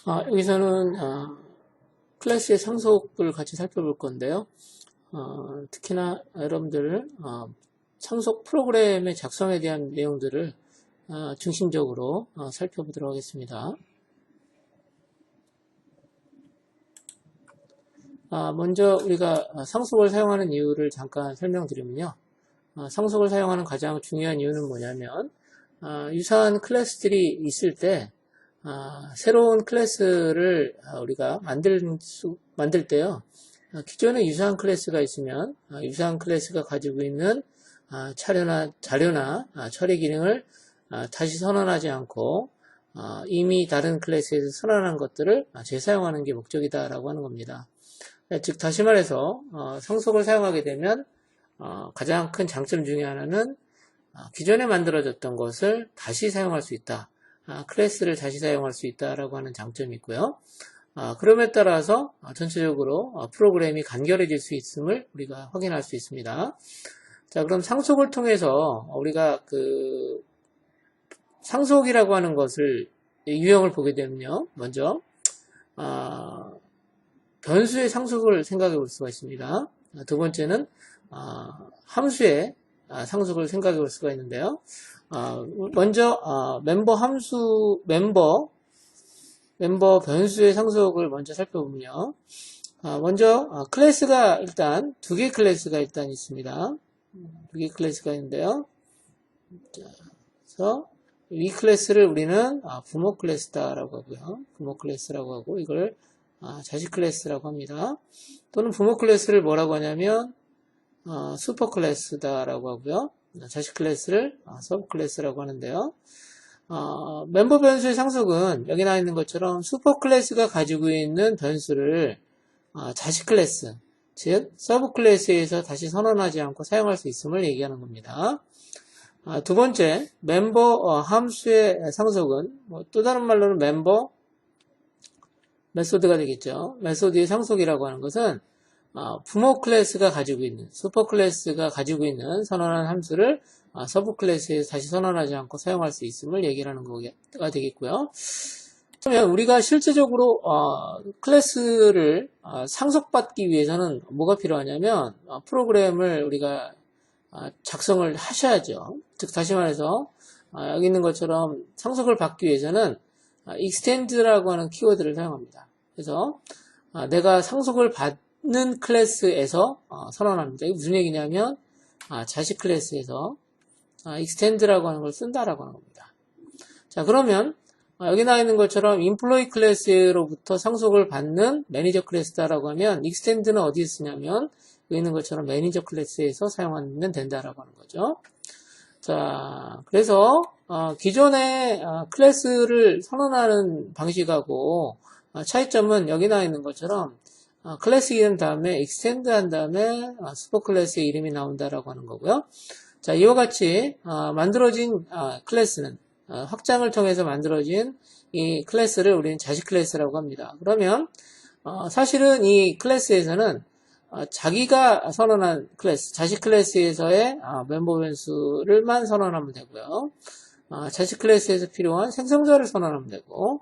여기서는 클래스의 상속을 같이 살펴볼 건데요. 특히나 여러분들 상속 프로그램의 작성에 대한 내용들을 중심적으로 살펴보도록 하겠습니다. 먼저 우리가 상속을 사용하는 이유를 잠깐 설명드리면요. 상속을 사용하는 가장 중요한 이유는 뭐냐면 유사한 클래스들이 있을 때 새로운 클래스를 우리가 만들 때요. 기존에 유사한 클래스가 있으면 유사한 클래스가 가지고 있는 자료나 처리 기능을 다시 선언하지 않고 이미 다른 클래스에서 선언한 것들을 재사용하는 게 목적이다라고 하는 겁니다. 즉 다시 말해서 상속을 사용하게 되면 가장 큰 장점 중에 하나는 기존에 만들어졌던 것을 다시 사용할 수 있다. 클래스를 다시 사용할 수 있다라고 하는 장점이 있고요. 그럼에 따라서 전체적으로 프로그램이 간결해질 수 있음을 우리가 확인할 수 있습니다. 자, 그럼 상속을 통해서 우리가 상속이라고 하는 것을 유형을 보게 되면요. 먼저 변수의 상속을 생각해 볼 수가 있습니다. 두 번째는 함수의 상속을 생각해 볼 수가 있는데요. 먼저 멤버 변수의 상속을 먼저 살펴보면요. 먼저 클래스가 일단 두 개의 클래스가 일단 있습니다. 두 개의 클래스가 있는데요. 자, 그래서 이 클래스를 우리는 부모 클래스다라고 하고요. 부모 클래스라고 하고 이걸 자식 클래스라고 합니다. 또는 부모 클래스를 뭐라고 하냐면 슈퍼 클래스다라고 하고요. 자식 클래스를 서브 클래스라고 하는데요. 멤버 변수의 상속은 여기 나와 있는 것처럼 슈퍼 클래스가 가지고 있는 변수를 자식 클래스, 즉 서브 클래스에서 다시 선언하지 않고 사용할 수 있음을 얘기하는 겁니다. 두 번째, 멤버 함수의 상속은 또 다른 말로는 멤버 메소드가 되겠죠. 메소드의 상속이라고 하는 것은 부모 클래스가 가지고 있는, 슈퍼 클래스가 가지고 있는 선언한 함수를 서브 클래스에서 다시 선언하지 않고 사용할 수 있음을 얘기하는 거가 되겠고요. 그러면 우리가 실제적으로 클래스를 상속받기 위해서는 뭐가 필요하냐면 프로그램을 우리가 작성을 하셔야죠. 즉 다시 말해서 여기 있는 것처럼 상속을 받기 위해서는 extend라고 하는 키워드를 사용합니다. 그래서 내가 상속을 받는 클래스에서 선언합니다. 이게 무슨 얘기냐면 자식 클래스에서 extend라고 하는 걸 쓴다라고 하는 겁니다. 자, 그러면 여기 나와 있는 것처럼 employee 클래스로부터 상속을 받는 매니저 클래스다라고 하면 extend는 어디에 쓰냐면 여기 있는 것처럼 매니저 클래스에서 사용하면 된다라고 하는 거죠. 자, 그래서 기존의 클래스를 선언하는 방식하고 차이점은 여기 나와 있는 것처럼 클래스 이름 다음에 extend 한 다음에 슈퍼 클래스의 이름이 나온다라고 하는 거고요. 자, 이와 같이 만들어진 클래스는 확장을 통해서 만들어진 이 클래스를 우리는 자식 클래스라고 합니다. 그러면 사실은 이 클래스에서는 자기가 선언한 클래스, 자식 클래스에서의 멤버 변수를만 선언하면 되고요. 자식 클래스에서 필요한 생성자를 선언하면 되고,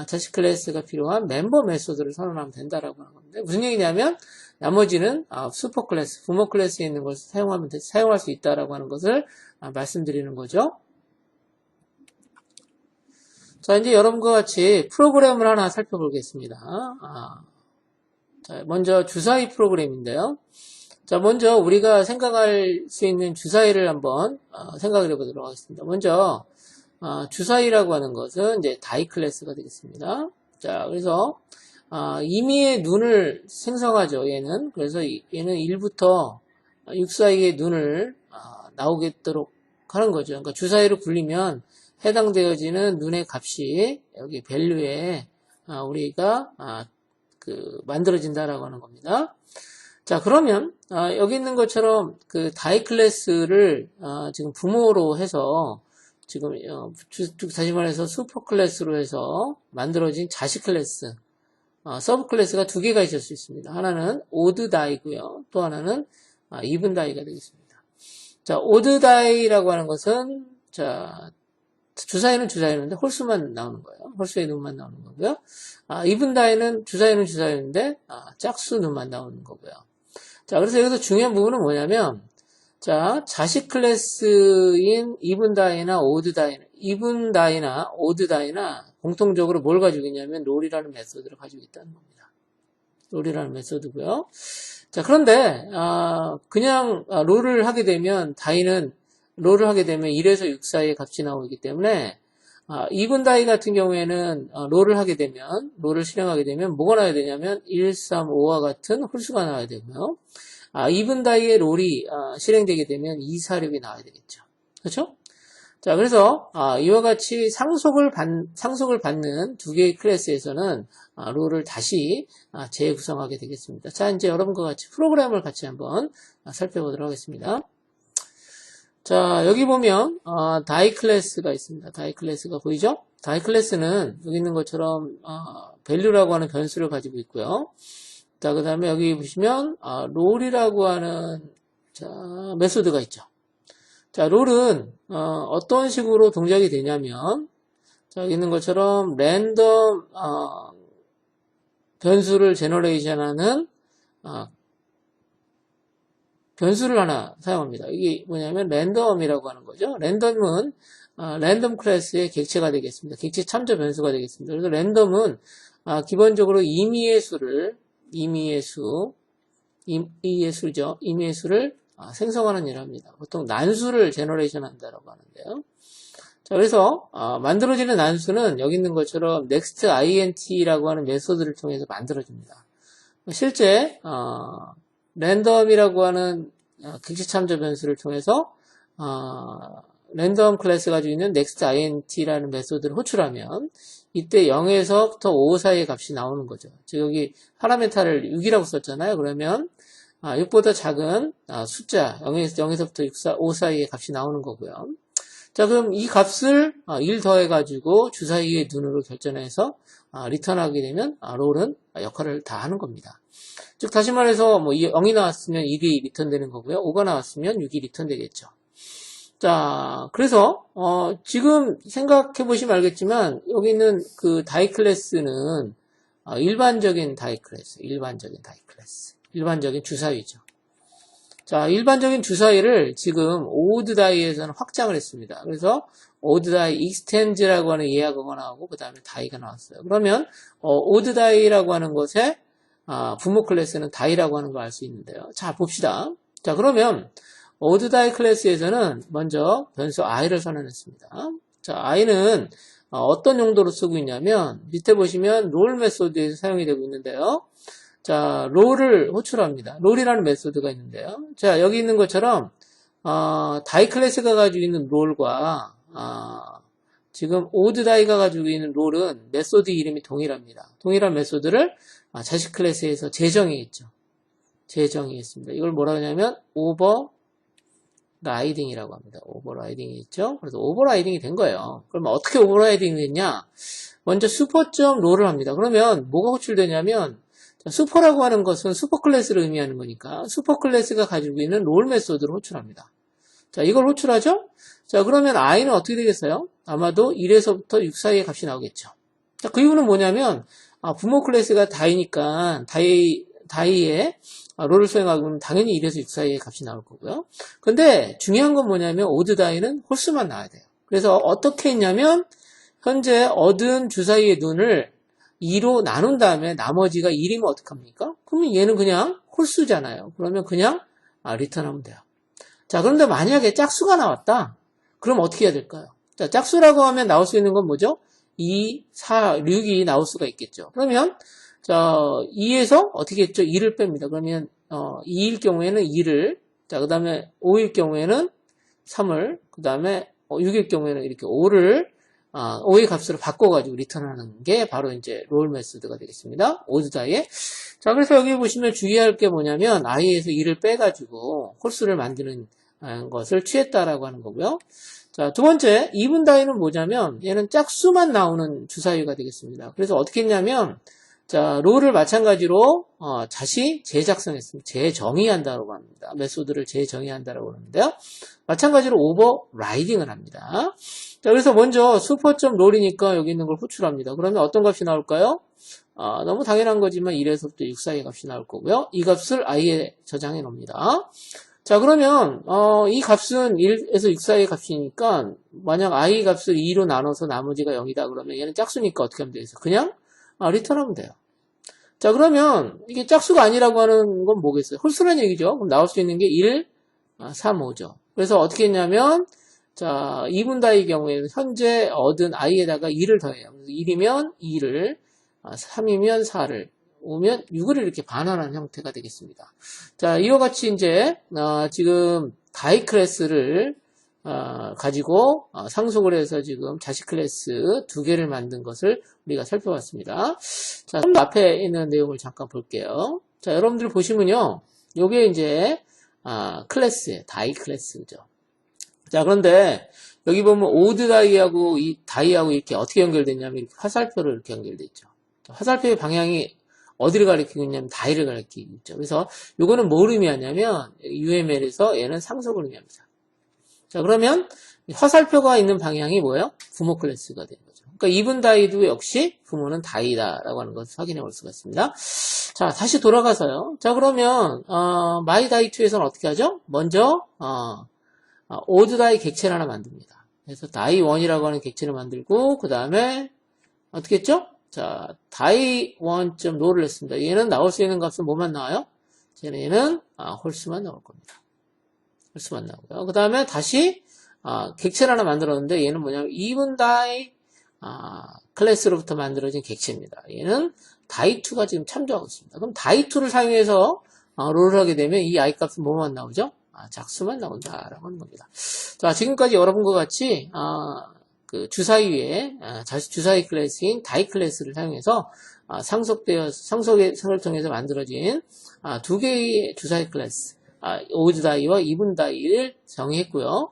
자식 클래스가 필요한 멤버 메소드를 선언하면 된다라고 하는 건데, 무슨 얘기냐면, 나머지는 슈퍼 클래스, 부모 클래스에 있는 것을 사용할 수 있다라고 하는 것을 말씀드리는 거죠. 자, 이제 여러분과 같이 프로그램을 하나 살펴보겠습니다. 자, 먼저 주사위 프로그램인데요. 자, 먼저 우리가 생각할 수 있는 주사위를 한번 생각을 해보도록 하겠습니다. 먼저 주사위라고 하는 것은 이제 다이 클래스가 되겠습니다. 자, 그래서 임의의 눈을 생성하죠. 얘는 그래서 얘는 1부터 6 사이의 눈을 나오게도록 하는 거죠. 그러니까 주사위로 굴리면 해당되어지는 눈의 값이 여기 밸류에 우리가 만들어진다라고 하는 겁니다. 자, 그러면 여기 있는 것처럼 그 다이 클래스를 지금 부모로 해서 지금 다시 말해서 슈퍼 클래스로 해서 만들어진 자식 클래스, 서브 클래스가 두 개가 있을 수 있습니다. 하나는 오드 다이고요. 또 하나는 이븐 다이가 되겠습니다. 자, 오드 다이라고 하는 것은 자 주사위는 주사위인데 홀수만 나오는 거예요. 홀수의 눈만 나오는 거고요. even die는 주사위는 주사위인데 짝수 눈만 나오는 거고요. 자, 그래서 여기서 중요한 부분은 뭐냐면, 자, 자식 클래스인 even die나 odd die나 공통적으로 뭘 가지고 있냐면 롤이라는 메소드를 가지고 있다는 겁니다. 롤이라는 메소드고요. 자, 그런데 그냥 롤을 하게 되면 롤을 하게 되면 1에서 6 사이의 값이 나오기 때문에 even die 같은 경우에는 롤을 실행하게 되면 뭐가 나와야 되냐면 1, 3, 5와 같은 홀수가 나와야 되고요. even die의 롤이 실행되게 되면 2, 4, 6이 나와야 되겠죠. 그렇죠? 자, 그래서 이와 같이 상속을 받는 두 개의 클래스에서는 롤을 다시 재구성하게 되겠습니다. 자, 이제 여러분과 같이 프로그램을 같이 한번 살펴보도록 하겠습니다. 자, 여기 보면 die 클래스가 있습니다. die 클래스가 보이죠? die 클래스는 여기 있는 것처럼 value라고 하는 변수를 가지고 있고요. 자, 그 다음에 여기 보시면 롤이라고 하는 메소드가 있죠. 자, 롤은 어떤 식으로 동작이 되냐면, 자, 여기 있는 것처럼 랜덤 변수를 제너레이션하는 변수를 하나 사용합니다. 이게 뭐냐면 랜덤이라고 하는 거죠. 랜덤은 랜덤 클래스의 객체가 되겠습니다. 객체 참조 변수가 되겠습니다. 그래서 랜덤은 기본적으로 임의의 수를 생성하는 일을 합니다. 보통 난수를 제너레이션 한다라고 하는데요. 자, 그래서 만들어지는 난수는 여기 있는 것처럼 next int라고 하는 메소드를 통해서 만들어집니다. 실제 랜덤이라고 하는 객체 참조 변수를 통해서 랜덤 클래스 가지고 있는 next int라는 메소드를 호출하면 이때 0에서부터 5 사이의 값이 나오는 거죠. 즉 여기 파라메타를 6이라고 썼잖아요. 그러면 6보다 작은 숫자 0에서부터 5 사이의 값이 나오는 거고요. 자, 그럼 이 값을 1 더해가지고 주사위의 눈으로 결정해서 리턴하게 되면 롤은 역할을 다 하는 겁니다. 즉 다시 말해서 0이 나왔으면 1이 리턴되는 거고요. 5가 나왔으면 6이 리턴되겠죠. 자, 그래서 지금 생각해 보시면 알겠지만 여기 있는 그 다이 클래스는 일반적인 주사위죠. 자, 일반적인 주사위를 지금 odd die에서는 확장을 했습니다. 그래서 odd die extend라고 하는 예약어가 나오고 그 다음에 die가 나왔어요. 그러면 odd die라고 하는 것에 부모 클래스는 die라고 하는 걸 알 수 있는데요. 자, 봅시다. 자, 그러면 odd die 클래스에서는 먼저 변수 i를 선언했습니다. 자, i는 어떤 용도로 쓰고 있냐면 밑에 보시면 롤 메소드에서 사용이 되고 있는데요. 자, 롤을 호출합니다. 롤이라는 메소드가 있는데요. 자, 여기 있는 것처럼 die 클래스가 가지고 있는 롤과 지금 odd die가 가지고 있는 롤은 메소드 이름이 동일합니다. 동일한 메소드를 자식 클래스에서 재정의했죠. 재정의했습니다. 이걸 뭐라고 하냐면 오버라이딩이라고 합니다. 오버라이딩이 있죠. 그래서 오버라이딩이 된 거예요. 그러면 어떻게 오버라이딩이 됐냐? 먼저 슈퍼.롤을 합니다. 그러면 뭐가 호출되냐면 슈퍼라고 하는 것은 슈퍼 클래스를 의미하는 거니까 슈퍼 클래스가 가지고 있는 롤 메소드를 호출합니다. 자, 이걸 호출하죠? 자, 그러면 i는 어떻게 되겠어요? 아마도 1에서부터 6 사이의 값이 나오겠죠. 자, 그 이유는 뭐냐면 부모 클래스가 die니까 die에 롤을 수행하면 당연히 1에서 6 사이의 값이 나올 거고요. 근데 중요한 건 뭐냐면 odd die는 홀수만 나와야 돼요. 그래서 어떻게 했냐면 현재 얻은 주사위의 눈을 2로 나눈 다음에 나머지가 1이면 어떡합니까? 그러면 얘는 그냥 홀수잖아요. 그러면 그냥 리턴하면 돼요. 자, 그런데 만약에 짝수가 나왔다. 그럼 어떻게 해야 될까요? 자, 짝수라고 하면 나올 수 있는 건 뭐죠? 2, 4, 6이 나올 수가 있겠죠. 그러면 자, 2에서 어떻게 했죠? 2를 뺍니다. 그러면 2일 경우에는 2를, 자, 그 다음에 5일 경우에는 3을, 그 다음에 6일 경우에는 이렇게 5의 값으로 바꿔가지고 리턴하는 게 바로 이제 롤 메소드가 되겠습니다. odd die. 자, 그래서 여기 보시면 주의할 게 뭐냐면 i에서 2를 빼가지고 홀수를 만드는 것을 취했다라고 하는 거고요. 자, 두 번째 even die는 뭐냐면 얘는 짝수만 나오는 주사위가 되겠습니다. 그래서 어떻게 했냐면 자, 롤을 마찬가지로 다시 재작성했습니다. 재정의한다고 합니다. 메소드를 재정의한다고 하는데요. 마찬가지로 오버라이딩을 합니다. 자, 그래서 먼저 슈퍼.롤이니까 여기 있는 걸 호출합니다. 그러면 어떤 값이 나올까요? 너무 당연한 거지만 1에서부터 6 사이의 값이 나올 거고요. 이 값을 i에 저장해 놓습니다. 자, 그러면 이 값은 1에서 6 사이의 값이니까 만약 i 값을 2로 나눠서 나머지가 0이다 그러면 얘는 짝수니까 어떻게 하면 되겠어요? 그냥 리턴하면 돼요. 자, 그러면 이게 짝수가 아니라고 하는 건 뭐겠어요? 홀수란 얘기죠. 그럼 나올 수 있는 게 1, 3, 5죠. 그래서 어떻게 했냐면 자, 2분다의 경우에는 현재 얻은 i에다가 2를 더해요. 1이면 2를, 3이면 4를, 5면 6을 이렇게 반환한 형태가 되겠습니다. 자, 이와 같이 이제 지금 다이 클래스를 가지고 상속을 해서 지금 자식 클래스 2개를 만든 것을 우리가 살펴봤습니다. 자, 좀 앞에 있는 내용을 잠깐 볼게요. 자, 여러분들 보시면요. 요게 이제 클래스예요. 다이 클래스죠. 자, 그런데 여기 보면 오드 다이하고 이 다이하고 이렇게 어떻게 연결됐냐면 이렇게 화살표로 이렇게 연결돼 있죠. 화살표의 방향이 어디를 가리키고 있냐면 다이를 가리키고 있죠. 그래서 이거는 뭘 의미하냐면 UML에서 얘는 상속을 의미합니다. 자, 그러면 화살표가 있는 방향이 뭐예요? 부모 클래스가 되는 거죠. 그러니까 이분 다이도 역시 부모는 다이다라고 하는 것을 확인해 볼 수가 있습니다. 자, 다시 돌아가서요. 자, 그러면 마이 다이 2에서는 어떻게 하죠? 먼저 오드 다이 객체를 하나 만듭니다. 그래서 다이 1이라고 하는 객체를 만들고 그 다음에 어떻게 했죠? 자, 다이 1.롤을 했습니다. 얘는 나올 수 있는 값은 뭐만 나와요? 얘는 홀수만 나올 겁니다. 홀수만 나오고요. 그 다음에 다시 객체를 하나 만들었는데 얘는 뭐냐면 even die 클래스로부터 만들어진 객체입니다. 얘는 die2가 지금 참조하고 있습니다. 그럼 die2를 사용해서 롤을 하게 되면 이 i 값은 뭐만 나오죠? 작수만 나온다라고 하는 겁니다. 자, 지금까지 여러분과 같이 그 주사위에 주사위 클래스인 다이 클래스를 사용해서 상속을 통해서 만들어진 2개의 주사위 클래스 오드 다이와 이분 다이를 정의했고요.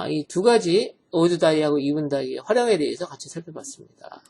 이 두 가지 오드 다이하고 이분 다이의 활용에 대해서 같이 살펴봤습니다.